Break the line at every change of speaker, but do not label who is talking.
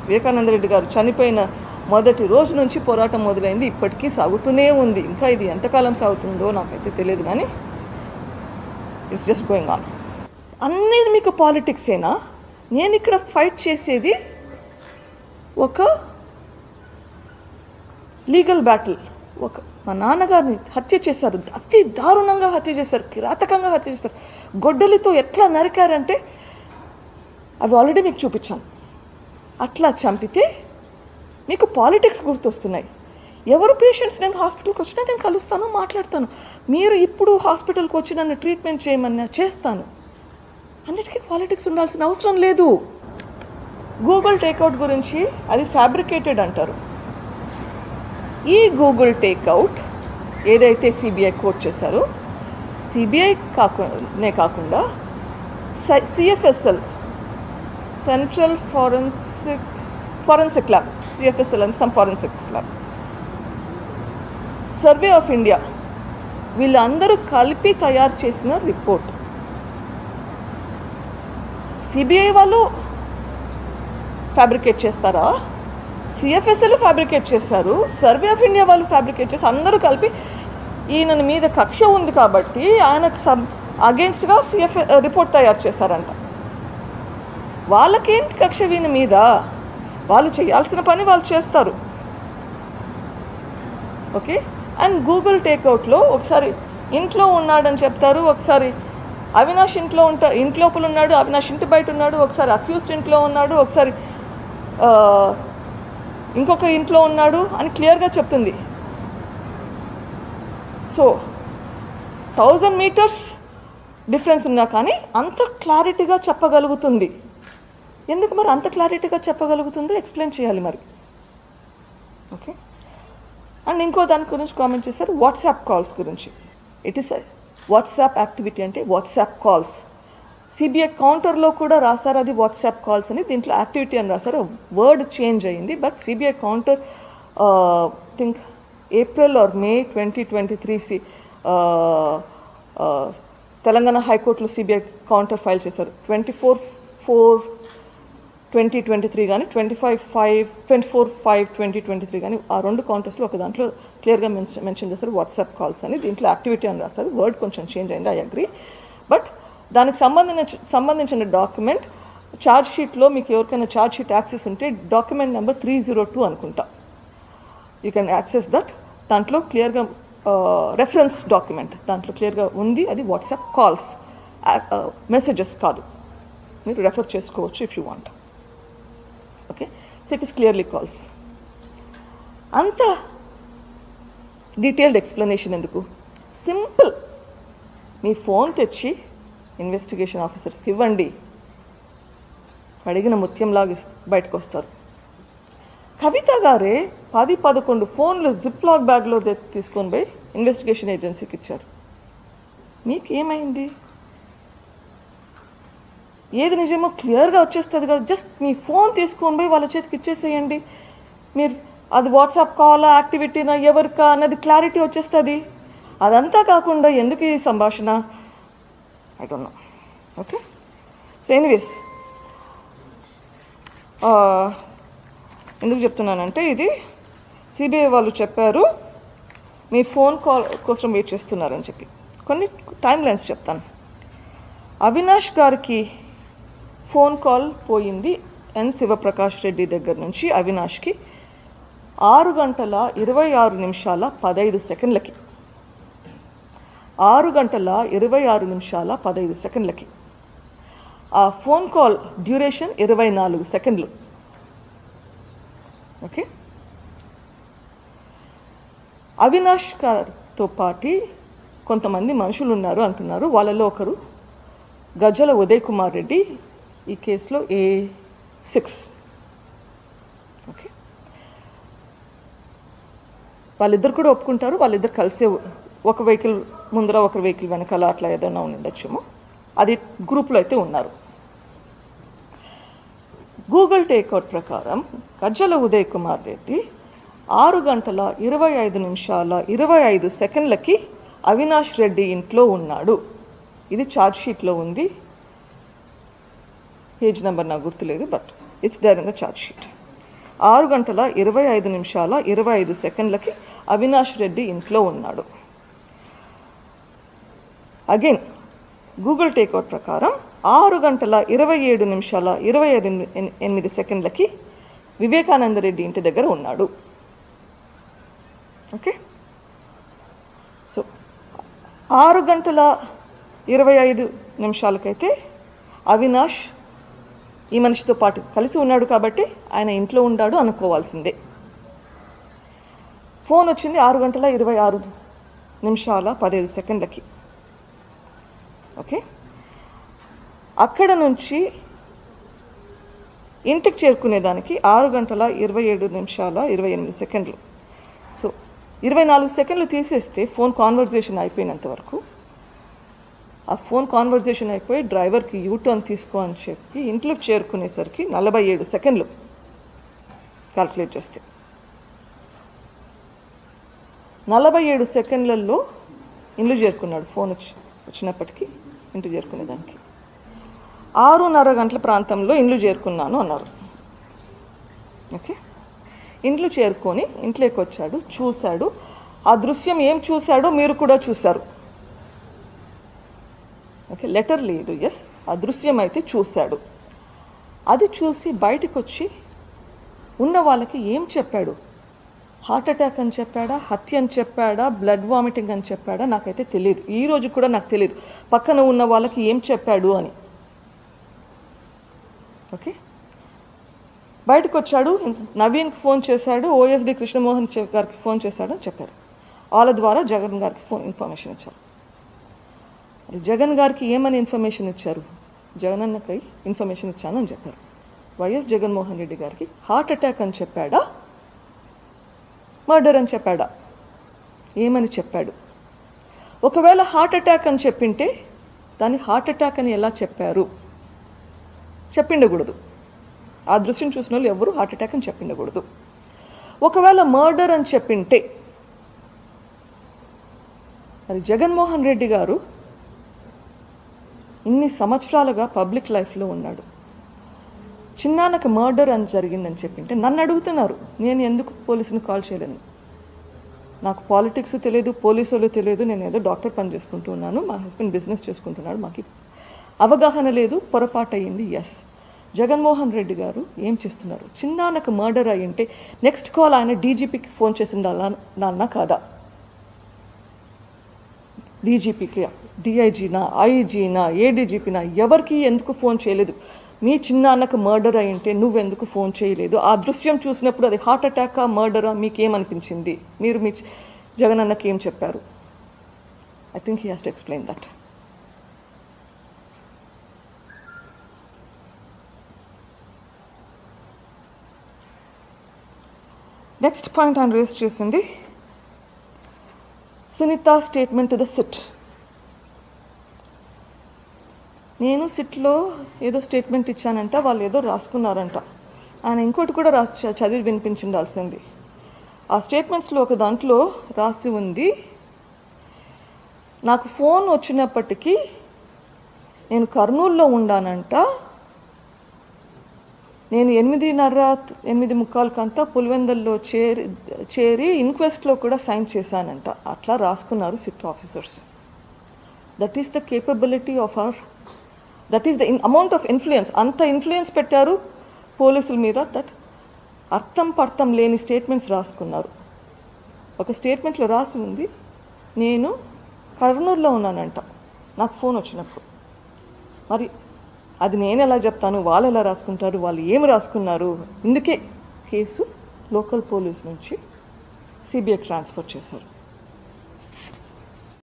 వివేకానంద రెడ్డి గారు చనిపోయిన మొదటి రోజు నుంచి పోరాటం మొదలైంది, ఇప్పటికీ సాగుతూనే ఉంది. ఇంకా ఇది ఎంతకాలం సాగుతుందో నాకైతే తెలియదు, కానీ ఇట్స్ జస్ట్ గోయింగ్ ఆన్. అన్నీ మీకు పాలిటిక్సేనా? నేను ఇక్కడ ఫైట్ చేసేది ఒక లీగల్ బ్యాటిల్. మా నాన్నగారిని హత్య చేశారు, అతి దారుణంగా హత్య చేశారు, కిరాతకంగా హత్య చేశారు. గొడ్డలితో ఎట్లా నరికారంటే అవి ఆల్రెడీ మీకు చూపించాను. అట్లా చంపితే మీకు పాలిటిక్స్ గుర్తొస్తున్నాయి. ఎవరు పేషెంట్స్ నేను హాస్పిటల్కి వచ్చినా నేను కలుస్తాను, మాట్లాడతాను. మీరు ఇప్పుడు హాస్పిటల్కి వచ్చి నన్ను ట్రీట్మెంట్ చేయమన్నా చేస్తాను. అన్నిటికీ పాలిటిక్స్ ఉండాల్సిన అవసరం లేదు. గూగుల్ టేక్అవుట్ గురించి అది ఫ్యాబ్రికేటెడ్ అంటారు. ఈ గూగుల్ టేక్అవుట్ ఏదైతే సిబిఐ కోర్ట్ చేశారో, సిబిఐ కాకుండా CFSL, central forensic lab, CFSL అంటే some forensic lab, survey of India, వీళ్ళందరూ కలిపి తయారు చేసిన రిపోర్ట్. సిబిఐ వాళ్ళు ఫ్యాబ్రికేట్ చేస్తారా? సిఎఫ్ఎస్ఎల్ ఫ్యాబ్రికేట్ చేశారు, సర్వే ఆఫ్ ఇండియా వాళ్ళు ఫ్యాబ్రికేట్ చేసి అందరూ కలిపి ఈయన మీద కక్ష ఉంది కాబట్టి ఆయనకు అగేన్స్ట్గా రిపోర్ట్ తయారు చేశారంట. వాళ్ళకేంటి కక్ష వీని మీద? వాళ్ళు చేయాల్సిన పని వాళ్ళు చేస్తారు. ఓకే. అండ్ గూగుల్ టేక్అవుట్లో ఒకసారి ఇంట్లో ఉన్నాడని చెప్తారు, ఒకసారి అవినాష్ ఇంట్లోపల ఉన్నాడు, అవినాష్ ఇంటి బయట ఉన్నాడు, ఒకసారి అక్యూస్డ్ ఇంట్లో ఉన్నాడు, ఒకసారి ఇంకొక ఇంట్లో ఉన్నాడు అని క్లియర్గా చెప్తుంది. సో 1000 మీటర్స్ డిఫరెన్స్ ఉన్నా కానీ అంత క్లారిటీగా చెప్పగలుగుతుంది. ఎందుకు మరి అంత క్లారిటీగా చెప్పగలుగుతుందో ఎక్స్ప్లెయిన్ చేయాలి మరి. ఓకే. అండ్ ఇంకో దాని గురించి కామెంట్ చేశారు, వాట్సాప్ కాల్స్ గురించి. ఇట్ ఈస్ వాట్సాప్ యాక్టివిటీ అంటే వాట్సాప్ కాల్స్. సిబిఐ కౌంటర్లో కూడా రాశారు అది వాట్సాప్ కాల్స్ అని, దీంట్లో యాక్టివిటీ అని రాశారు, వర్డ్ చేంజ్ అయ్యింది. But CBI counter think April or May 2023 Telangana హైకోర్టులో సిబిఐ కౌంటర్ ఫైల్ చేశారు. 24/4/2023 కానీ 24/5/2023 కానీ ఆ రెండు కౌంటర్స్లో ఒక దాంట్లో క్లియర్గా మెన్షన్ చేశారు వాట్సాప్ కాల్స్ అని. దీంట్లో యాక్టివిటీ అని రాస్తారు, వర్డ్ కొంచెం చేంజ్ అయింది, ఐ అగ్రీ. బట్ దానికి సంబంధించిన డాక్యుమెంట్ ఛార్జ్ షీట్లో మీకు ఎవరికైనా ఛార్జ్ షీట్ యాక్సెస్ ఉంటే డాక్యుమెంట్ నెంబర్ 302 అనుకుంటా, యూ కెన్ యాక్సెస్ దట్. దాంట్లో క్లియర్గా రెఫరెన్స్ డాక్యుమెంట్ దాంట్లో క్లియర్గా ఉంది, అది వాట్సాప్ కాల్స్, మెసేజెస్ కాదు. మీరు రెఫర్ చేసుకోవచ్చు if you want. Okay. So it is clearly calls. అంత డీటెయిల్డ్ ఎక్స్ప్లెనేషన్ ఎందుకు? సింపుల్, మీ ఫోన్ తెచ్చి ఇన్వెస్టిగేషన్ ఆఫీసర్స్కి ఇవ్వండి, అడిగిన ముత్యంలాగా బయటకు వస్తారు. కవిత గారే 10-11 ఫోన్లు జిప్లాక్ బ్యాగ్లో తీసుకొని పోయి ఇన్వెస్టిగేషన్ ఏజెన్సీకి ఇచ్చారు. మీకేమైంది? ఏది నిజమో క్లియర్గా వచ్చేస్తుంది కదా, జస్ట్ మీ ఫోన్ తీసుకొని పోయి వాళ్ళ చేతికి ఇచ్చేసేయండి. మీరు అది వాట్సాప్ కాలా, యాక్టివిటీనా, ఎవరికా అన్నది క్లారిటీ వచ్చేస్తుంది. అదంతా కాకుండా ఎందుకు ఈ సంభాషణ? I don't know. Okay. So anyways, ఎందుకు చెప్తున్నానంటే ఇది సిబిఐ వాళ్ళు చెప్పారు మీ ఫోన్ కాల్ కోసం వెయిట్ చేస్తున్నారని చెప్పి. కొన్ని టైం లైన్స్ చెప్తాను. అవినాష్ గారికి ఫోన్ కాల్ పోయింది ఎన్ శివప్రకాష్ రెడ్డి దగ్గర నుంచి అవినాష్కి 6:26:15 6:26:15 ఆ ఫోన్ కాల్ డ్యూరేషన్ 24 సెకండ్లు. ఓకే. అవినాష్ గారితో పాటు కొంతమంది మనుషులు ఉన్నారు అంటున్నారు. వాళ్ళలో ఒకరు గజ్జల ఉదయ్ కుమార్ రెడ్డి, ఈ కేసులో A6. ఓకే. వాళ్ళిద్దరు కూడా ఒప్పుకుంటారు, వాళ్ళిద్దరు కలిసే ఒక వెహికల్ ముందర ఒక వెహికల్ వెనకాల అట్లా ఏదైనా ఉండొచ్చేమో, అది గ్రూప్లో అయితే ఉన్నారు. గూగుల్ టేక్అవుట్ ప్రకారం గజ్జల ఉదయ్ కుమార్ రెడ్డి 6:25:25 అవినాష్ రెడ్డి ఇంట్లో ఉన్నాడు. ఇది ఛార్జ్ షీట్లో ఉంది, పేజ్ నెంబర్ నాకు గుర్తులేదు, but it's there in the charge sheet. 6:25 Avinash Reddy ఇంట్లో ఉన్నాడు. అగైన్ గూగుల్ టేక్అవుట్ ప్రకారం 6:27 వివేకానంద రెడ్డి ఇంటి దగ్గర ఉన్నాడు. ఓకే, సో 6:25 అవినాష్ ఈ మనిషితో పాటు కలిసి ఉన్నాడు కాబట్టి ఆయన ఇంట్లో ఉన్నాడు అనుకోవాల్సిందే. ఫోన్ వచ్చింది 6:26 ఓకే, అక్కడ నుంచి ఇంటికి చేరుకునేదానికి 6:27 సో 24 సెకండ్లు తీసేస్తే ఫోన్ కాన్వర్జేషన్ అయిపోయినంత వరకు, ఆ ఫోన్ కాన్వర్జేషన్ అయిపోయి డ్రైవర్కి యూటర్న్ తీసుకో అని చెప్పి ఇంట్లోకి చేరుకునేసరికి 47 సెకండ్లు క్యాల్కులేట్ చేస్తే 47 సెకండ్లలో ఇల్లు చేరుకున్నాడు. ఫోన్ వచ్చినప్పటికీ ఇంటికి చేరుకునేదానికి 6:30 గంటల ప్రాంతంలో ఇండ్లు చేరుకున్నాను అన్నారు. ఓకే, ఇంట్లో చేరుకొని ఇంట్లోకి వచ్చాడు, చూశాడు. ఆ దృశ్యం ఏం చూశాడో మీరు కూడా చూశారు. ఓకే, లెటర్ లేదు, ఎస్, ఆ దృశ్యం అయితే చూశాడు. అది చూసి బయటకు వచ్చి ఉన్న వాళ్ళకి ఏం చెప్పాడు? హార్ట్ అటాక్ అని చెప్పాడా, హత్య అని చెప్పాడా, బ్లడ్ వామిటింగ్ అని చెప్పాడా, నాకైతే తెలియదు. ఈరోజు కూడా నాకు తెలియదు పక్కన ఉన్న వాళ్ళకి ఏం చెప్పాడు అని. ఓకే, బయటకు వచ్చాడు, నవీన్కి ఫోన్ చేశాడు, ఓఎస్డి కృష్ణమోహన్ గారికి ఫోన్ చేశాడు అని చెప్పారు. వాళ్ళ ద్వారా జగన్ గారికి ఇన్ఫర్మేషన్ ఇచ్చారు. జగన్ గారికి ఏమని ఇన్ఫర్మేషన్ ఇచ్చారు? జగన్ అన్నకై ఇన్ఫర్మేషన్ ఇచ్చాను అని చెప్పారు. వైఎస్ జగన్మోహన్ రెడ్డి గారికి హార్ట్ అటాక్ అని చెప్పాడా, మర్డర్ అని చెప్పాడా? ఏమని చెప్పాడు? ఒకవేళ హార్ట్ అటాక్ అని చెప్పింటే దాన్ని హార్ట్ అటాక్ అని ఎలా చెప్పారు? చెప్పిండకూడదు. ఆ దృశ్యం చూసిన వాళ్ళు ఎవరు హార్ట్ అటాక్ అని చెప్పిండకూడదు. ఒకవేళ మర్డర్ అని చెప్పింటే మరి జగన్మోహన్ రెడ్డి గారు ఇన్ని సంవత్సరాలుగా పబ్లిక్ లైఫ్లో ఉన్నాడు. చిన్నాన్నకు మర్డర్ అని జరిగిందని చెప్పింటే నన్ను అడుగుతున్నారు, నేను ఎందుకు పోలీసుని కాల్ చేయలేను? నాకు పాలిటిక్స్ తెలియదు, పోలీసులు తెలియదు, నేను ఏదో డాక్టర్ పని చేసుకుంటూ ఉన్నాను, మా హస్బెండ్ బిజినెస్ చేసుకుంటున్నాడు, మాకు అవగాహన లేదు, పొరపాటు అయ్యింది. ఎస్, జగన్మోహన్ రెడ్డి గారు ఏం చేస్తున్నారు? చిన్నాన్నకు మర్డర్ అయ్యింటే నెక్స్ట్ కాల్ ఆయన డీజీపీకి ఫోన్ చేసిండాలా నాన్న కాదా? డీజీపీకి, డిఐజీనా, ఐజీనా, ఏడీజీపీనా, ఎవరికి ఎందుకు ఫోన్ చేయలేదు? మీ చిన్నాన్నకు మర్డర్ అయ్యింటే నువ్వెందుకు ఫోన్ చేయలేదు? ఆ దృశ్యం చూసినప్పుడు అది హార్ట్ అటాకా, మర్డరా, మీకేమనిపించింది? మీరు మీ జగన్ అన్నకి ఏం చెప్పారు? I think he has to explain that. Next point ఆయన రేస్ చేసింది Sunitha statement to the SIT. నేను సిట్లో ఏదో స్టేట్మెంట్ ఇచ్చానంట, వాళ్ళు ఏదో రాసుకున్నారంట. ఆయన ఇంకోటి కూడా చదివి వినిపించిండాల్సింది. ఆ స్టేట్మెంట్స్లో ఒక దాంట్లో రాసి ఉంది, నాకు ఫోన్ వచ్చినప్పటికీ నేను కర్నూలులో ఉండానంట, నేను 8:30-8:45 పులివెందల్లో చేరి ఇన్క్వెస్ట్లో కూడా సైన్ చేశానంట. అట్లా రాసుకున్నారు SIT officers. That is the capability of our, that is the amount of influence. అంత ఇన్ఫ్లుయెన్స్ పెట్టారు పోలీసుల మీద, దట్ అర్థం పర్థం లేని స్టేట్మెంట్స్ రాసుకున్నారు. ఒక స్టేట్మెంట్లో రాసి ఉంది, నేను కర్నూలులో ఉన్నానంట నాకు ఫోన్ వచ్చినప్పుడు. మరి అది నేను ఎలా చెప్తాను, వాళ్ళు ఎలా రాసుకుంటారు, వాళ్ళు ఏమి రాసుకున్నారు? ఇందుకే కేసు లోకల్ పోలీస్ నుంచి సిబిఐకి ట్రాన్స్ఫర్ చేశారు.